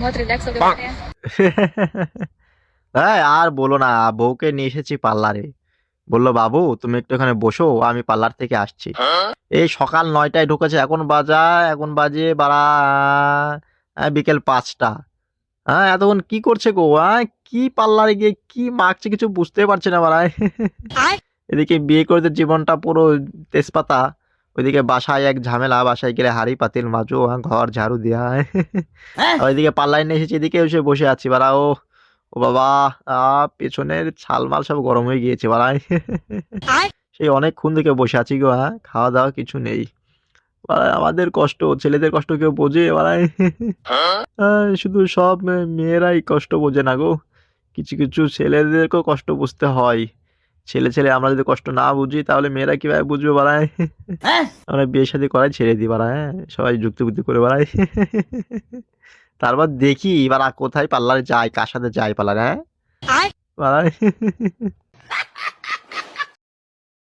बहुत रिलैक्स होके बैठे हैं। হ্যাঁ আর বলো না, বউকে নিয়ে এসেছি পার্লারে। বললো বাবু তুমি একটু এখানে বসো, আমি পার্লার থেকে আসছি। এই সকাল 9টায় ঢুকেছে, এখন বাজে বাড়া বিকেল 5টা। হ্যাঁ এতক্ষণ কি করছে গো? কি পার্লারে গিয়ে কি মাখছে কিছু বুঝতে পারছে না বাড়ায়। এদিকে বিয়ে করতে জীবনটা পুরো তেজপাতা, ওইদিকে বাসায় এক ঝামেলা, বাসায় গেলে হাঁড়ি পাতিল মাজো, ঘর ঝাড়ু দেয়া। আর ওইদিকে পাল্লায় নিয়ে এসেছি, এদিকে এসে বসে আছি বাড়া। ও ও বাবা, পেছনের ছালমাল সব গরম হয়ে গিয়েছে বাড়ায়। সেই অনেকক্ষণ থেকে বসে আছি গো। খাওয়া দাওয়া কিছু নেই বাড়ায়। আমাদের কষ্ট, ছেলেদের কষ্ট কেউ বোঝে বাড়ায়? শুধু সব মেয়েরাই কষ্ট বোঝে না গো, কিছু কিছু ছেলেদেরকেও কষ্ট বুঝতে হয়। ছেলে ছেলে আমরা যদি কষ্ট না বুঝি তাহলে মেয়েরা কিভাবে বুঝবে বাড়ায়? আমরা বিয়ে শাদী করাই ছেড়ে দিই বাড়ায়, সবাই যুক্তি বুদ্ধি করে বাড়ায়। তারপর দেখি এবার কোথায় পার্লারে যায়, কার সাথে যায় পার্লারে, বাড়ায়।